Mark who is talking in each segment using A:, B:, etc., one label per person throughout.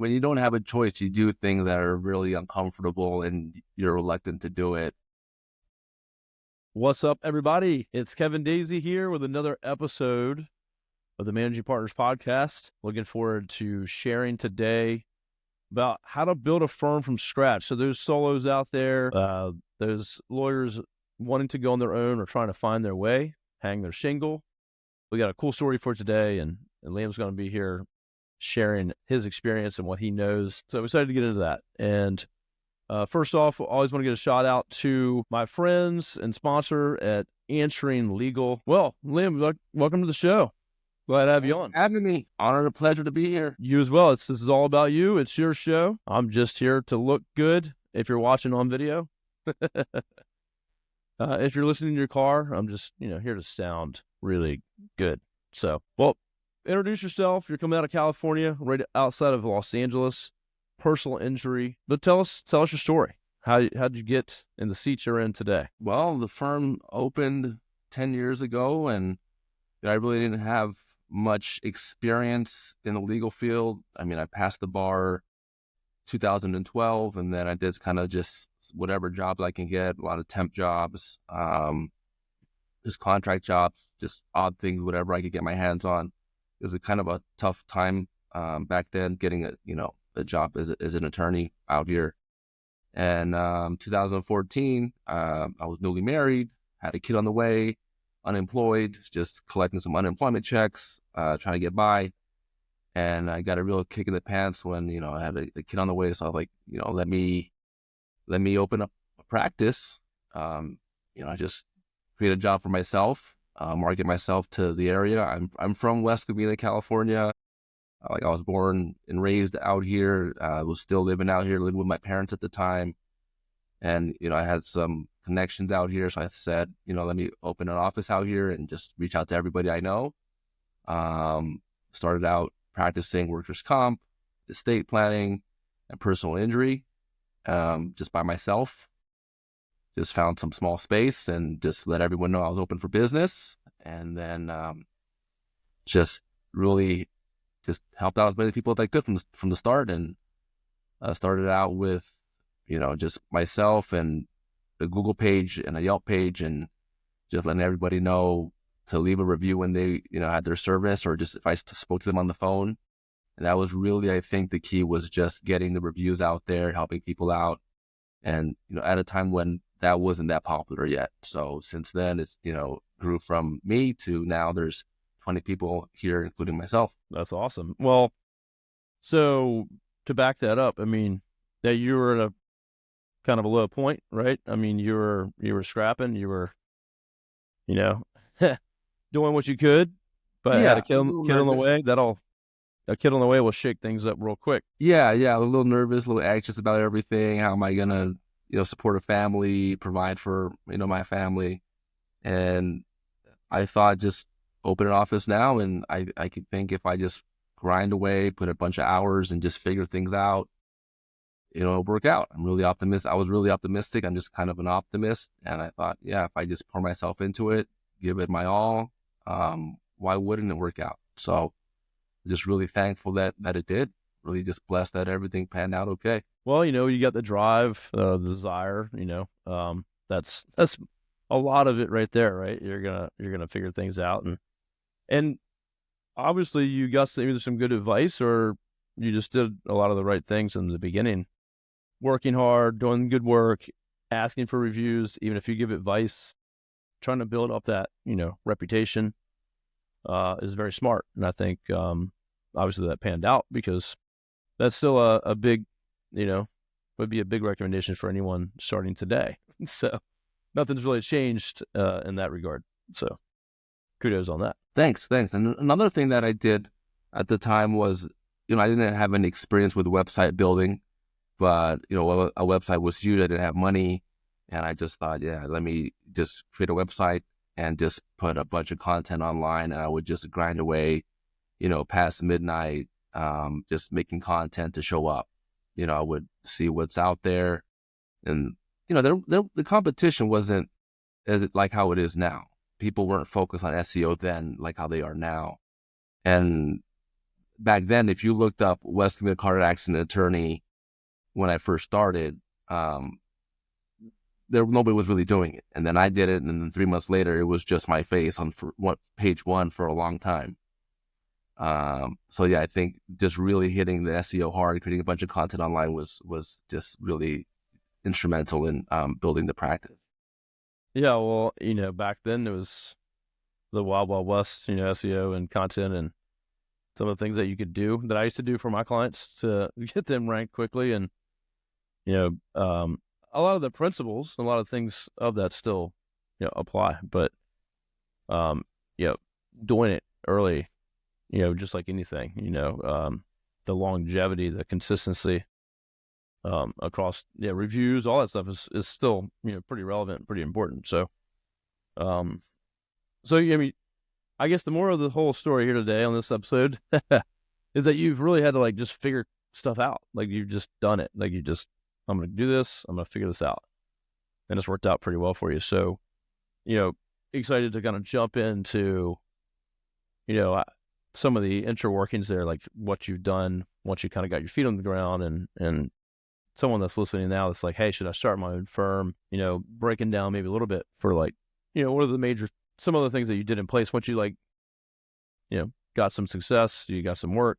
A: when you don't have a choice, you do things that are really uncomfortable and you're reluctant to do it.
B: What's up, everybody? It's Kevin Daisey here with another episode of the Managing Partners Podcast. Looking forward to sharing today about how to build a firm from scratch. So there's solos out there, there's lawyers wanting to go on their own or trying to find their way, hang their shingle. We got a cool story for today, and Liam's going to be here sharing his experience and what he knows. So I'm excited to get into that. And first off, I always want to get a shout out to my friends and sponsor at Answering Legal. Well, Liam, welcome to the show. Glad to have you on.
A: Having me. Honor and a pleasure to be here.
B: You as well. This is all about you. It's your show. I'm just here to look good if you're watching on video. If you're listening in your car, I'm just, here to sound really good. So, well, introduce yourself. You're coming out of California, right outside of Los Angeles. Personal injury, but tell us your story. How'd you get in the seat you're in today?
A: Well, the firm opened 10 years ago, and I really didn't have much experience in the legal field. I mean, I passed the bar 2012, and then I did kind of just whatever jobs I can get, a lot of temp jobs, just contract jobs, just odd things, whatever I could get my hands on. It was a kind of a tough time back then, getting a job as an attorney out here. And 2014, I was newly married, had a kid on the way, unemployed, just collecting some unemployment checks, trying to get by. And I got a real kick in the pants when, I had a kid on the way. So I was like, let me open up a practice. I just create a job for myself, market myself to the area. I'm from West Covina, California. I was born and raised out here. I was still living out here, living with my parents at the time. And, I had some connections out here. So I said, let me open an office out here and just reach out to everybody I know. Started out practicing workers' comp, estate planning, and personal injury, just by myself. Just found some small space and just let everyone know I was open for business. And then just helped out as many people as I could from the start, and started out with, just myself and a Google page and a Yelp page, and just letting everybody know to leave a review when they, had their service, or just if I spoke to them on the phone. And that was really, I think the key was just getting the reviews out there, helping people out. And, at a time when that wasn't that popular yet. So since then it's, grew from me to now there's 20 people here, including myself.
B: That's awesome. Well, so to back that up, I mean, that you were at a kind of a low point, right? I mean, you were scrapping, you were, doing what you could, but had a kid on the way. A kid on the way will shake things up real quick.
A: Yeah. A little nervous, a little anxious about everything. How am I gonna, support a family, provide for, my family? And I thought, just open an office now, and I could think if I just grind away, put a bunch of hours and just figure things out, it'll work out. I'm really optimistic. I was really optimistic. I'm just kind of an optimist. And I thought, yeah, if I just pour myself into it, give it my all, why wouldn't it work out? So just really thankful that it did. Really just blessed that everything panned out okay.
B: Well, you got the drive, the desire, that's a lot of it right there, right? You're gonna figure things out, and obviously you got either some good advice or you just did a lot of the right things in the beginning. Working hard, doing good work, asking for reviews, even if you give advice, trying to build up that, reputation is very smart. And I think obviously that panned out, because that's still a big, would be a big recommendation for anyone starting today. So nothing's really changed in that regard. So kudos on that.
A: Thanks. And another thing that I did at the time was, I didn't have any experience with website building, but, a website was huge. I didn't have money. And I just thought, let me just create a website and just put a bunch of content online. And I would just grind away, past midnight, just making content to show up. I would see what's out there. And, the competition wasn't like how it is now. People weren't focused on SEO then like how they are now. And back then, if you looked up West Covina car accident attorney when I first started, nobody was really doing it. And then I did it, and then 3 months later, it was just my face on page one for a long time. So yeah, I think just really hitting the SEO hard, creating a bunch of content online was just really instrumental in building the practice.
B: Yeah, well, back then it was the wild, wild west, SEO and content and some of the things that you could do that I used to do for my clients to get them ranked quickly. And, a lot of the principles, a lot of things of that still, apply. But, doing it early, just like anything, the longevity, the consistency across reviews, all that stuff is still, pretty relevant, pretty important. So, I guess the moral of the whole story here today on this episode is that you've really had to like just figure stuff out. Like you've just done it. Like I'm going to do this. I'm going to figure this out. And it's worked out pretty well for you. So, excited to kind of jump into, some of the inner workings there, like what you've done once you kind of got your feet on the ground and someone that's listening now that's like, hey, should I start my own firm? Breaking down maybe a little bit for like, what are some of the things that you did in place once you got some success, you got some work,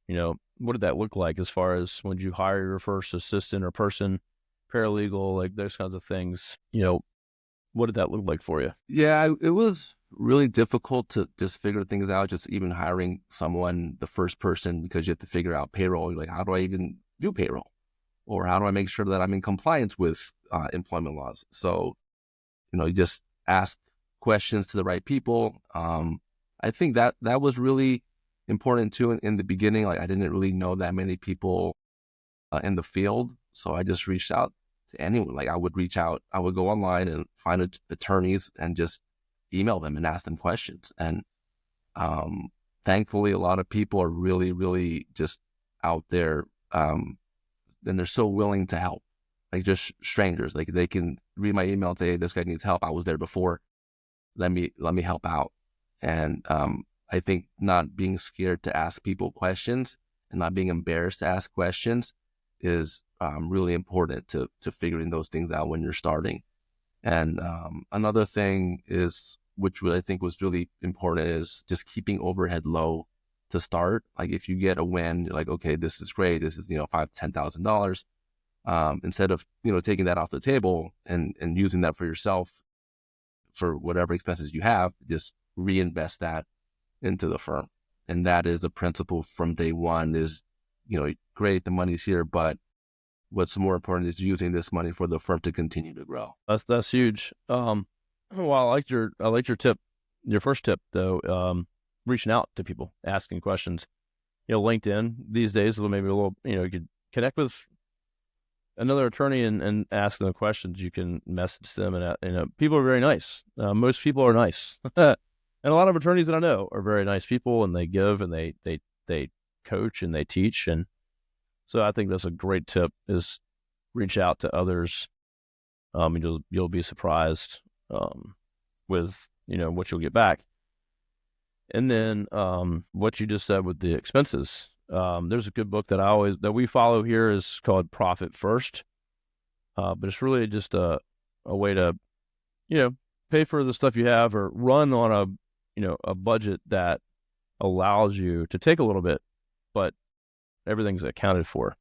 B: what did that look like as far as when you hire your first assistant or person, paralegal, like those kinds of things, what did that look like for you?
A: Yeah, it was really difficult to just figure things out, just even hiring someone, the first person, because you have to figure out payroll. You're like, how do I even do payroll? Or how do I make sure that I'm in compliance with employment laws? So, you just ask questions to the right people. I think that was really important too in the beginning. Like I didn't really know that many people in the field, so I just reached out to anyone. Like I would go online and find attorneys and just email them and ask them questions. And thankfully, a lot of people are really, really just out there, and they're so willing to help. Like just strangers, like they can read my email and say, hey, this guy needs help. I was there before. Let me help out. And I think not being scared to ask people questions and not being embarrassed to ask questions is really important to figuring those things out when you're starting. And another thing is, which I think was really important, is just keeping overhead low to start. Like if you get a win, you're like, okay, this is great. This is, $5,000-$10,000. Instead of, taking that off the table and using that for yourself for whatever expenses you have, just reinvest that into the firm. And that is a principle from day one is, great, the money's here, but what's more important is using this money for the firm to continue to grow.
B: That's huge. Well, I liked your tip, your first tip though, reaching out to people, asking questions. LinkedIn these days, maybe a little, you could connect with another attorney and ask them questions. You can message them, and people are very nice. Most people are nice, and a lot of attorneys that I know are very nice people, and they give and they coach and they teach, and so I think that's a great tip: is reach out to others. You'll be surprised with what you'll get back. And then what you just said with the expenses. There's a good book that we follow here is called Profit First. But it's really just a way to, pay for the stuff you have or run on a budget that allows you to take a little bit, but everything's accounted for.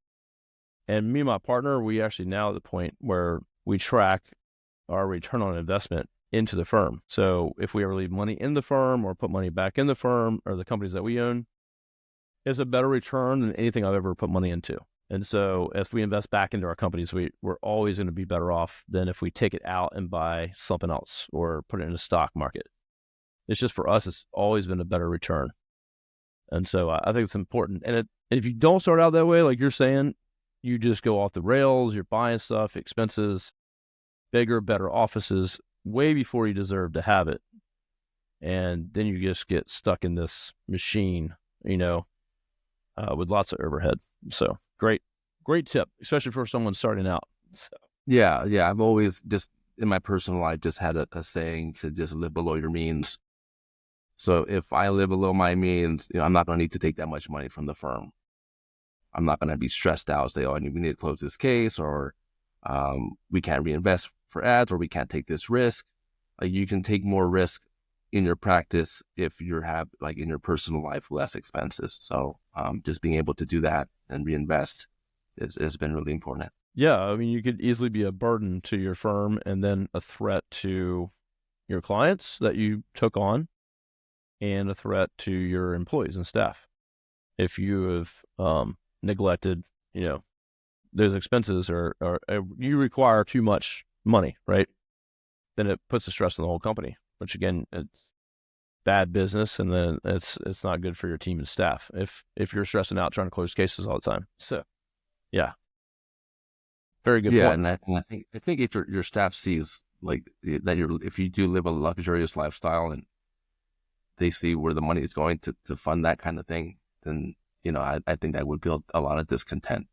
B: And me and my partner, we actually now at the point where we track our return on investment into the firm. So if we ever leave money in the firm or put money back in the firm or the companies that we own, it's a better return than anything I've ever put money into. And so if we invest back into our companies, we're always going to be better off than if we take it out and buy something else or put it in the stock market. It's just for us, it's always been a better return. And so I think it's important. And if you don't start out that way, like you're saying, you just go off the rails, you're buying stuff, expenses, bigger, better offices, way before you deserve to have it. And then you just get stuck in this machine, with lots of overhead. So great tip, especially for someone starting out. So.
A: Yeah. I've always just in my personal life just had a saying to just live below your means. So if I live below my means, I'm not going to need to take that much money from the firm. I'm not going to be stressed out, say, oh, we need to close this case, or we can't reinvest for ads, or we can't take this risk. Like, you can take more risk in your practice if you have, like, in your personal life, less expenses. So just being able to do that and reinvest has been really important.
B: Yeah, I mean, you could easily be a burden to your firm and then a threat to your clients that you took on, and a threat to your employees and staff if you have neglected, those expenses, or you require too much money, right? Then it puts a stress on the whole company, which again, it's bad business, and then it's not good for your team and staff if you're stressing out trying to close cases all the time. So, yeah, very good
A: Yeah,
B: point.
A: and I think if your staff sees, like, that if you do live a luxurious lifestyle, and they see where the money is going to fund that kind of thing, then I think that would build a lot of discontent.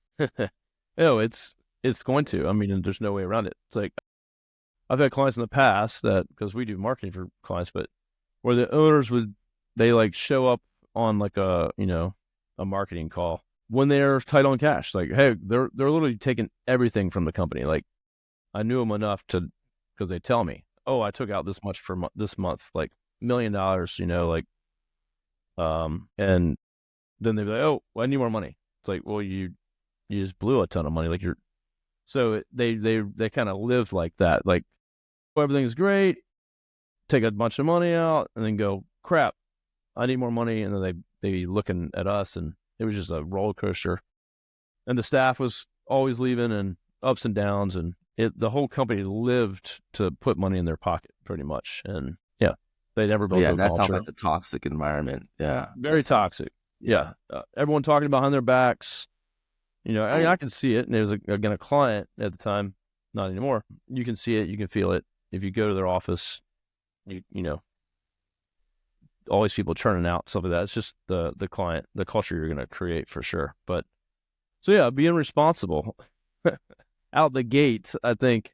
B: Oh, it's going to. I mean, there's no way around it. It's like, I've had clients in the past that, because we do marketing for clients, but where the owners they like show up on like a marketing call when they're tight on cash. Like, hey, they're literally taking everything from the company. Like, I knew them enough because they tell me, oh, I took out this much for this month, like $1 million, like, and then they'd be like, oh, well, I need more money. It's like, well, you just blew a ton of money. Like, so they kind of live like that. Like, oh, everything's great, take a bunch of money out, and then go, crap, I need more money. And then they be looking at us, and it was just a roller coaster. And the staff was always leaving, and ups and downs, and the whole company lived to put money in their pocket pretty much. And yeah, they never built
A: Yeah,
B: a
A: that sounds
B: culture.
A: like a toxic environment. Yeah,
B: Very toxic. Yeah. Everyone talking behind their backs. I can see it. And there was, again, a client at the time, not anymore. You can see it. You can feel it. If you go to their office, you know, all these people churning out, stuff like that. It's just the client, the culture you're going to create for sure. But so, yeah, being responsible out the gates, I think,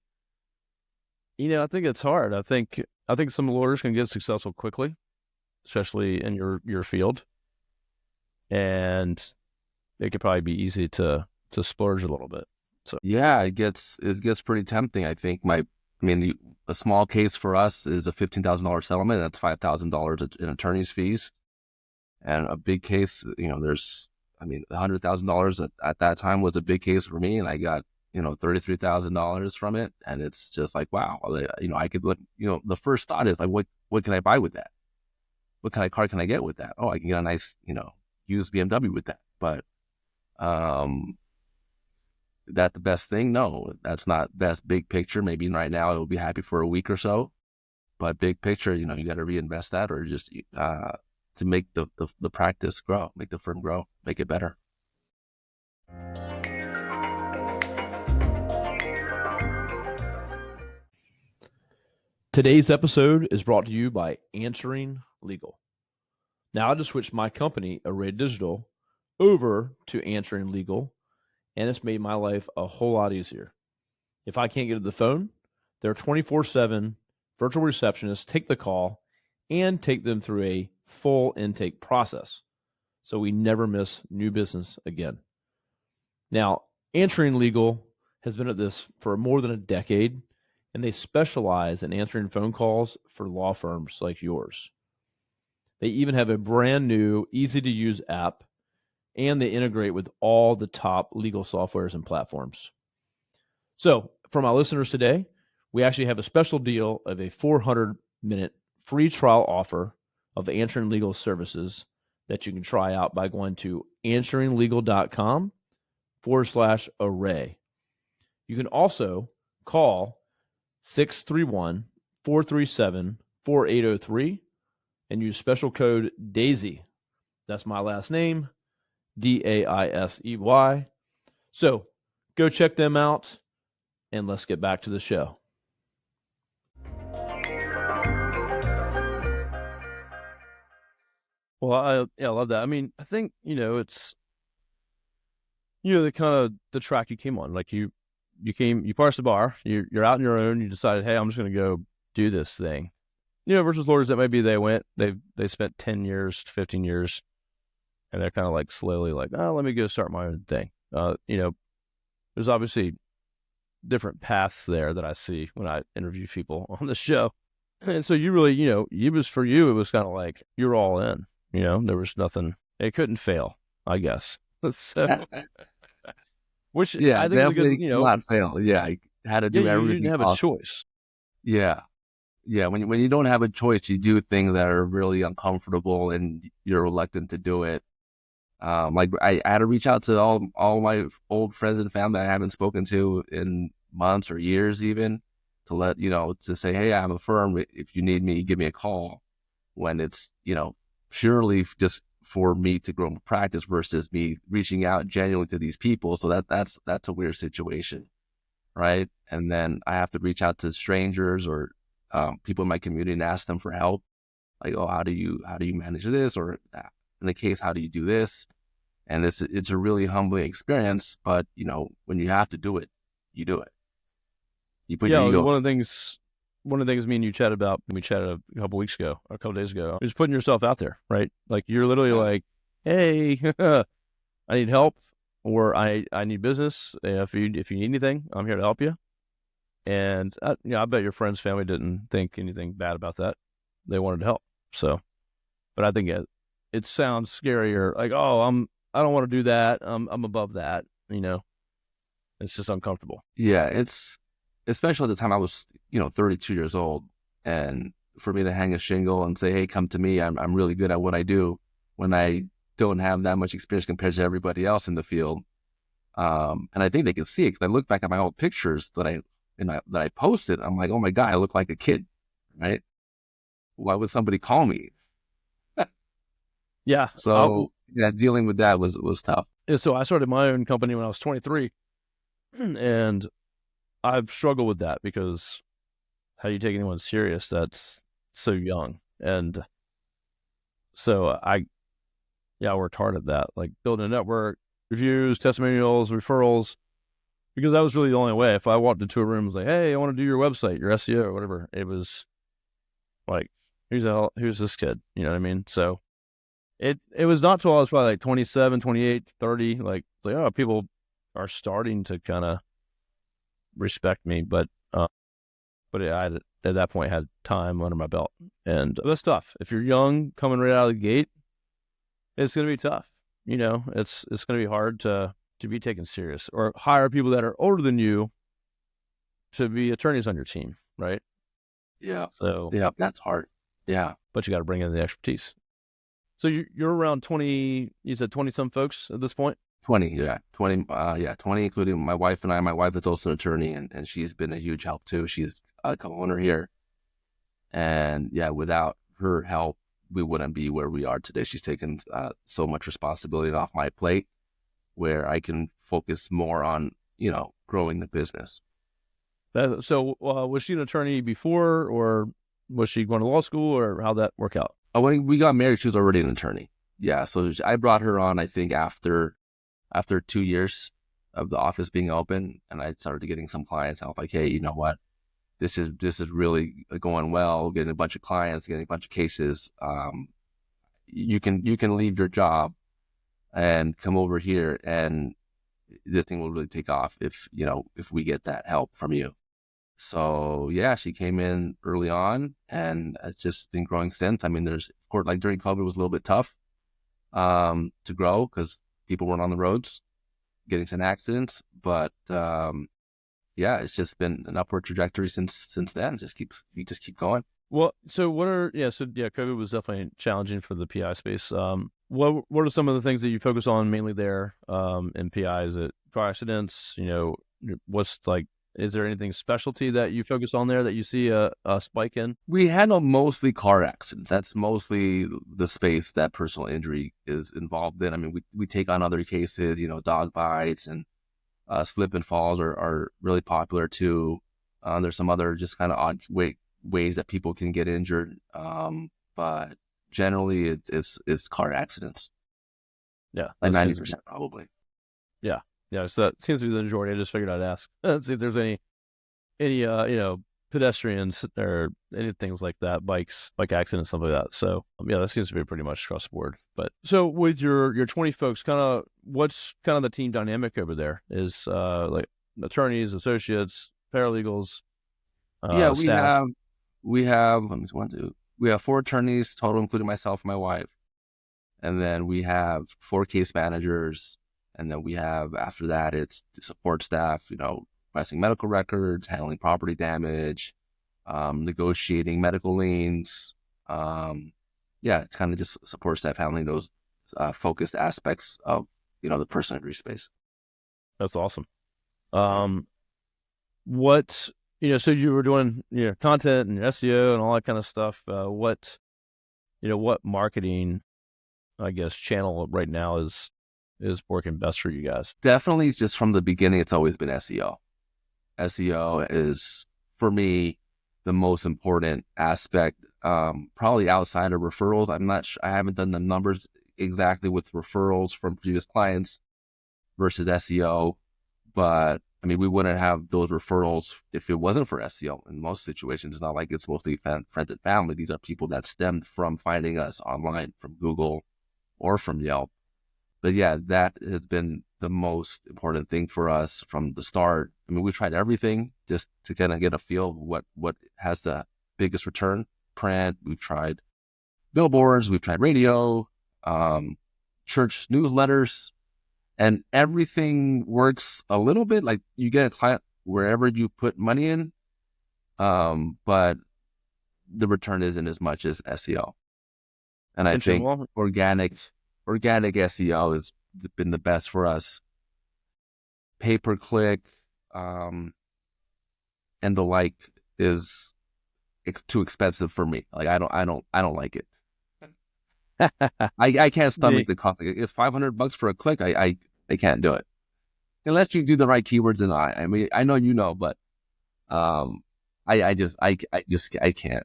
B: I think it's hard. I think some lawyers can get successful quickly, especially in your field. And it could probably be easy to splurge a little bit. So,
A: yeah, it gets pretty tempting. I think a small case for us is a $15,000 settlement. That's $5,000 in attorney's fees, and a big case, there's, $100,000 at that time was a big case for me, and I got $33,000 from it, and it's just like, wow, I could look. The first thought is like, what can I buy with that? What kind of car can I get with that? Oh, I can get a nice used BMW with that, but that the best thing? No, that's not best big picture. Maybe right now it will be happy for a week or so, but big picture, you got to reinvest that, or just to make the practice grow, make the firm grow, make it better.
B: today's episode is brought to you by Answering Legal. Now, I just switched my company, Array Digital, over to Answering Legal, and it's made my life a whole lot easier. If I can't get to the phone, their 24/7 virtual receptionists take the call and take them through a full intake process, so we never miss new business again. Now, Answering Legal has been at this for more than a decade, and they specialize in answering phone calls for law firms like yours. They even have a brand new, easy to use app, and they integrate with all the top legal softwares and platforms. So, for my listeners today, we actually have a special deal of a 400-minute free trial offer of Answering Legal services that you can try out by going to answeringlegal.com/array. You can also call 631-437-4803 and use special code DAISY. That's my last name, DAISEY. So go check them out, and let's get back to the show. Well, I love that. I mean, I think, it's, the kind of the track you came on. Like, you parsed the bar, you're out on your own, you decided, hey, I'm just going to go do this thing. versus lawyers that maybe they spent 10 years, 15 years, and they're kind of like slowly like, oh, let me go start my own thing. There's obviously different paths there that I see when I interview people on the show. And so you really, it was kind of like you're all in, there was nothing, it couldn't fail, I guess. So, which
A: Yeah,
B: I think is a good,
A: definitely not fail. Yeah, I had to do
B: you didn't
A: everything
B: have a
A: possible.
B: choice.
A: Yeah. Yeah, when you don't have a choice, you do things that are really uncomfortable and you're reluctant to do it. Like I had to reach out to all my old friends and family that I haven't spoken to in months or years even, to let, to say, hey, I have a firm. If you need me, give me a call, when it's, purely just for me to grow my practice versus me reaching out genuinely to these people. So that's a weird situation, right? And then I have to reach out to strangers or people in my community and ask them for help. Like, oh, how do you manage this? Or in the case, how do you do this? And it's a really humbling experience, but when you have to do it, you do it. You put your
B: Yeah,
A: ego.
B: one of the things me and you chatted about, we chatted a couple weeks ago, or a couple days ago, is putting yourself out there, right? Like you're literally like, hey, I need help, or I need business. If you need anything, I'm here to help you. And I bet your friends' family didn't think anything bad about that. They wanted to help. So, but I think it sounds scarier. Like, oh, I don't want to do that. I'm above that. It's just uncomfortable.
A: Yeah, it's especially at the time I was 32 years old, and for me to hang a shingle and say, hey, come to me, I'm really good at what I do, when I don't have that much experience compared to everybody else in the field. And I think they can see it because I look back at my old pictures that I posted. I'm like, oh my God, I look like a kid, right? Why would somebody call me?
B: Yeah.
A: So yeah, dealing with that was tough.
B: So I started my own company when I was 23, and I've struggled with that because how do you take anyone serious that's so young? And so I worked hard at that, like building a network, reviews, testimonials, referrals, because that was really the only way. If I walked into a room and was like, hey, I want to do your website, your SEO, or whatever, it was like, who's this kid? You know what I mean? So it was not till I was probably like 27, 28, 30, like oh, people are starting to kind of respect me, but I at that point had time under my belt, and that's tough. If you're young, coming right out of the gate, it's going to be tough. It's going to be hard to be taken serious, or hire people that are older than you to be attorneys on your team, right?
A: Yeah.
B: So
A: yeah, that's hard. Yeah.
B: But you got to bring in the expertise. So you're around 20, you said 20 some folks at this point?
A: 20, yeah. 20, 20, including my wife and I. My wife is also an attorney, and she's been a huge help too. She's a co-owner here. And yeah, without her help, we wouldn't be where we are today. She's taken so much responsibility off my plate, where I can focus more on, growing the business.
B: So was she an attorney before, or was she going to law school, or how'd that work out?
A: Oh, when we got married, she was already an attorney. Yeah, so I brought her on, I think, after 2 years of the office being open, and I started getting some clients. I was like, hey, you know what? This is really going well. Getting a bunch of clients, getting a bunch of cases. You can leave your job and come over here, and this thing will really take off if we get that help from you. So yeah, she came in early on, and it's just been growing since. I mean, there's, of course, like during COVID, it was a little bit tough to grow because people weren't on the roads, getting some accidents. But yeah, it's just been an upward trajectory since then. We just keep going.
B: Well, so COVID was definitely challenging for the PI space. What are some of the things that you focus on mainly there in PI? Is it car accidents? What's like, is there anything specialty that you focus on there that you see a spike in?
A: We handle mostly car accidents. That's mostly the space that personal injury is involved in. I mean, we take on other cases, dog bites and slip and falls are really popular too. There's some other just kind of odd ways that people can get injured. But generally it's car accidents.
B: Yeah.
A: Like 90% probably.
B: Yeah. Yeah. So that seems to be the majority. I just figured I'd ask. See if there's any pedestrians or any things like that, bike accidents, stuff like that. So yeah, that seems to be pretty much across the board. But so with your 20 folks, kind of what's kind of the team dynamic over there? Is like attorneys, associates, paralegals,
A: Yeah,
B: staff?
A: let me see, we have 4 attorneys total, including myself and my wife. And then we have 4 case managers. And then we have, after that, it's the support staff, requesting medical records, handling property damage, negotiating medical liens. Yeah, it's kind of just support staff handling those focused aspects of, the personal injury space.
B: That's awesome. What, so you were doing, content and SEO and all that kind of stuff. What marketing, I guess, channel right now is working best for you guys?
A: Definitely, just from the beginning, it's always been SEO. SEO is, for me, the most important aspect, probably outside of referrals. I haven't done the numbers exactly with referrals from previous clients versus SEO, but I mean, we wouldn't have those referrals if it wasn't for SEO. In most situations, it's not like it's mostly friends and family. These are people that stemmed from finding us online from Google or from Yelp. But yeah, that has been the most important thing for us from the start. I mean, we tried everything just to kind of get a feel of what has the biggest return. Print, we've tried billboards, we've tried radio, church newsletters, and everything works a little bit. Like, you get a client wherever you put money in, but the return isn't as much as SEO. And I think organic SEO has been the best for us. Pay-per-click, and the like is too expensive for me. Like, I don't like it. I can't stomach the cost. It's $500 for a click. I can't do it unless you do the right keywords. And I mean, I know but I can't.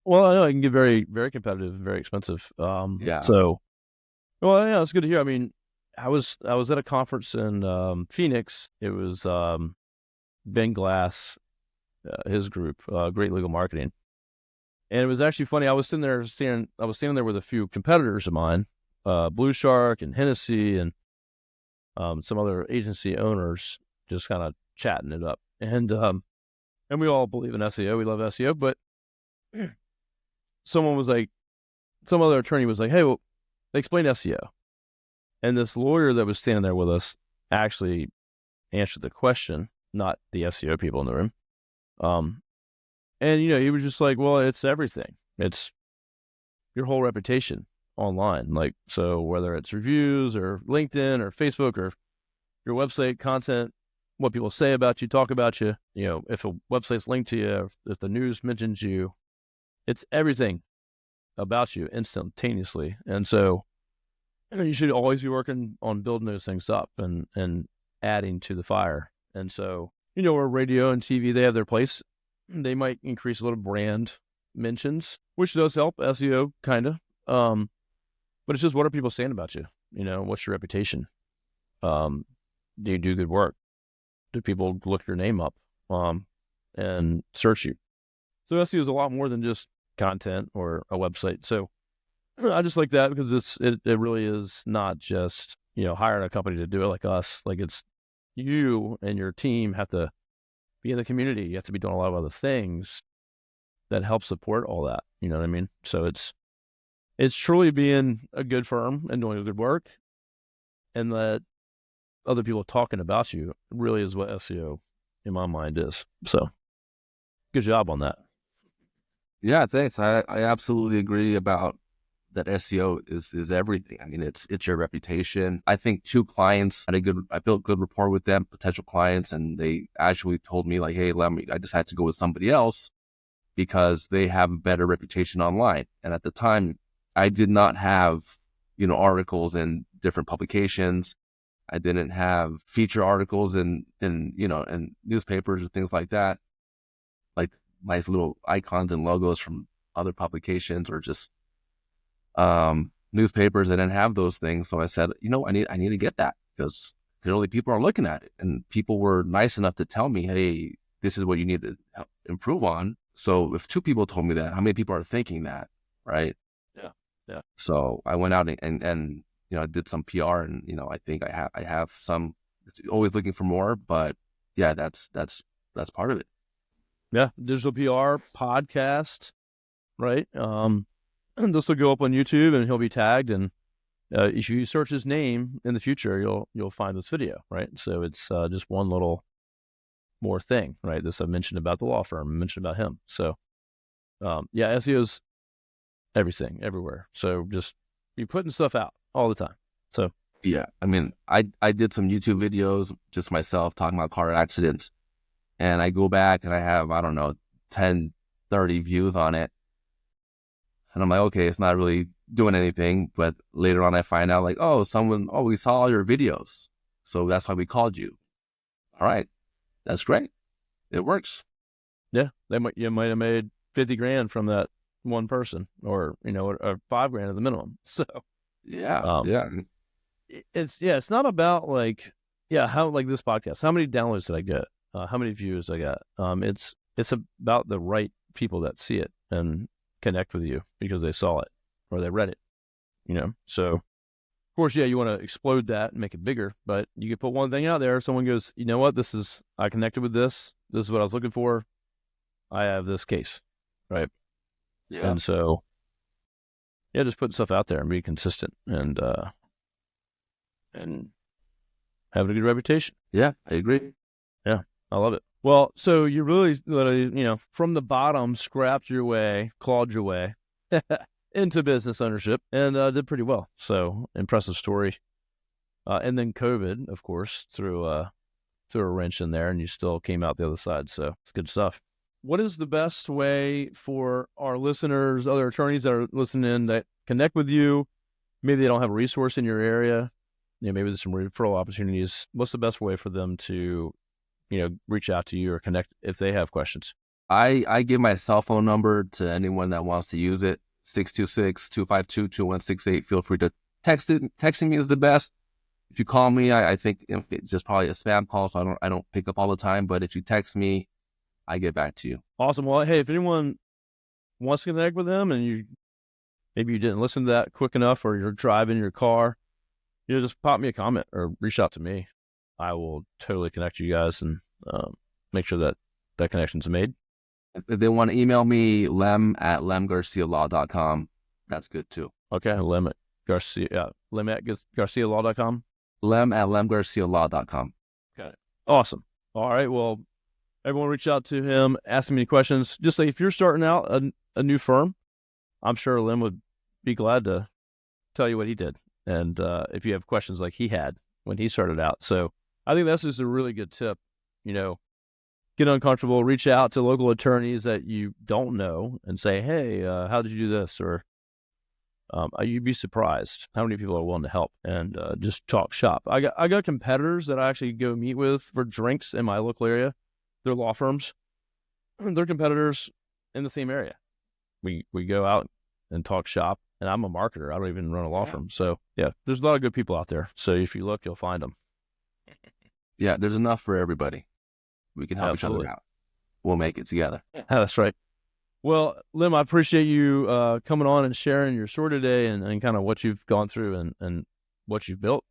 B: Well, I know it can get very, very competitive, very expensive.
A: Yeah.
B: So, well, yeah, it's good to hear. I mean, I was at a conference in Phoenix. It was Ben Glass, his group, Great Legal Marketing, and it was actually funny. I was standing there with a few competitors of mine, Blue Shark and Hennessy, and some other agency owners, just kind of chatting it up. And we all believe in SEO. We love SEO, but some other attorney was like, "Hey, well, explain SEO." And this lawyer that was standing there with us actually answered the question, not the SEO people in the room. And he was just like, "Well, it's everything. It's your whole reputation online. Like, so whether it's reviews or LinkedIn or Facebook or your website content, what people say about you, talk about you, if a website's linked to you, if the news mentions you, it's everything about you instantaneously. And so you should always be working on building those things up and adding to the fire. And so, where radio and TV, they have their place. They might increase a little brand mentions, which does help SEO, kind of. But it's just, what are people saying about you? What's your reputation? Do you do good work? Do people look your name up and search you? So SEO is a lot more than just content or a website. So I just like that because it really is not just, hiring a company to do it like us. Like, it's you and your team have to be in the community. You have to be doing a lot of other things that help support all that. You know what I mean? So it's truly being a good firm and doing good work, and that other people talking about you really is what SEO in my mind is. So good job on that.
A: Yeah, thanks. I absolutely agree about that. SEO is everything. I mean, it's your reputation. I think 2 clients I built good rapport with them, potential clients, and they actually told me, like, "Hey, I decided to go with somebody else because they have a better reputation online." And at the time, I did not have, articles in different publications. I didn't have feature articles in newspapers or things like that, like nice little icons and logos from other publications or just newspapers. I didn't have those things. So I said, I need to get that because clearly people are looking at it. And people were nice enough to tell me, "Hey, this is what you need to help improve on. So if 2 people told me that, how many people are thinking that, right?
B: Yeah. Yeah.
A: So I went out and I did some PR, and I think I have some, always looking for more, but yeah, that's part of it.
B: Yeah. Digital PR podcast, right? This will go up on YouTube and he'll be tagged, and if you search his name in the future, you'll find this video, right? So it's just one little more thing, right? This I mentioned about the law firm, I mentioned about him. So yeah, SEO's everything, everywhere. So just be putting stuff out all the time. So
A: yeah, I mean, I did some YouTube videos just myself talking about car accidents, and I go back and I have, I don't know, 10, 30 views on it. And I'm like, okay, it's not really doing anything. But later on, I find out like, we saw all your videos, so that's why we called you. All right, that's great. It works.
B: Yeah, you might have made 50 grand from that one person, or or $5,000 at the minimum. So
A: yeah, yeah.
B: It's not about like, how, like this podcast, how many downloads did I get? How many views I got? It's about the right people that see it and connect with you because they saw it or they read it, So of course, you want to explode that and make it bigger, but you could put one thing out there. Someone goes, you know what? I connected with this. This is what I was looking for. I have this case, right?
A: Yeah.
B: And so, just putting stuff out there and be consistent and having a good reputation.
A: Yeah, I agree.
B: Yeah, I love it. Well, so you really, from the bottom, clawed your way into business ownership and did pretty well. So impressive story. And then COVID, of course, threw a wrench in there, and you still came out the other side. So it's good stuff. What is the best way for our listeners, other attorneys that are listening that connect with you? Maybe they don't have a resource in your area. Maybe there's some referral opportunities. What's the best way for them to, reach out to you or connect if they have questions?
A: I give my cell phone number to anyone that wants to use it, 626-252-2168. Feel free to text it. Texting me is the best. If you call me, I think it's just probably a spam call, so I don't pick up all the time. But if you text me, I get back to you.
B: Awesome. Well, hey, if anyone wants to connect with them and maybe you didn't listen to that quick enough, or you're driving your car, just pop me a comment or reach out to me. I will totally connect you guys and make sure that connection's made.
A: If they want to email me, lem@lemgarcialaw.com, that's good too.
B: Okay, lem@garcialaw.com.
A: lem@lemgarcialaw.com.
B: Got it. Awesome. All right. Well, everyone reach out to him, ask him any questions. Just like if you're starting out a new firm, I'm sure Lem would be glad to tell you what he did. And if you have questions like he had when he started out. So I think that's just a really good tip. Get uncomfortable, reach out to local attorneys that you don't know and say, hey, how did you do this? Or you'd be surprised how many people are willing to help and just talk shop. I got competitors that I actually go meet with for drinks in my local area. They're law firms. They're competitors in the same area. We go out and talk shop, and I'm a marketer. I don't even run a law firm. So yeah, there's a lot of good people out there. So if you look, you'll find them.
A: Yeah, there's enough for everybody. We can help each other out. We'll make it together.
B: That's right. Well, Lem, I appreciate you coming on and sharing your story today and kind of what you've gone through and what you've built.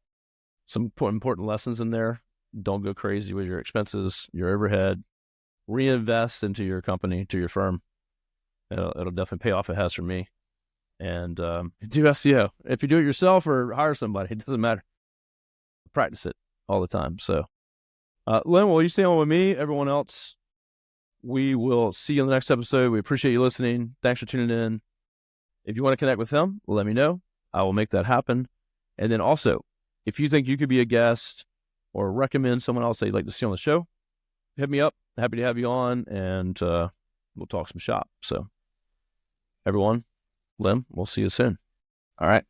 B: Some important lessons in there. Don't go crazy with your expenses, your overhead. Reinvest into your company, to your firm. It'll definitely pay off. It has for me. And do SEO. If you do it yourself or hire somebody, it doesn't matter. Practice it all the time. So, Lem, will you stay on with me? Everyone else, we will see you in the next episode. We appreciate you listening. Thanks for tuning in. If you want to connect with him, let me know. I will make that happen. And then also, if you think you could be a guest or recommend someone else that you'd like to see on the show, hit me up. Happy to have you on, and we'll talk some shop. So, everyone, Lem, we'll see you soon.
A: All right.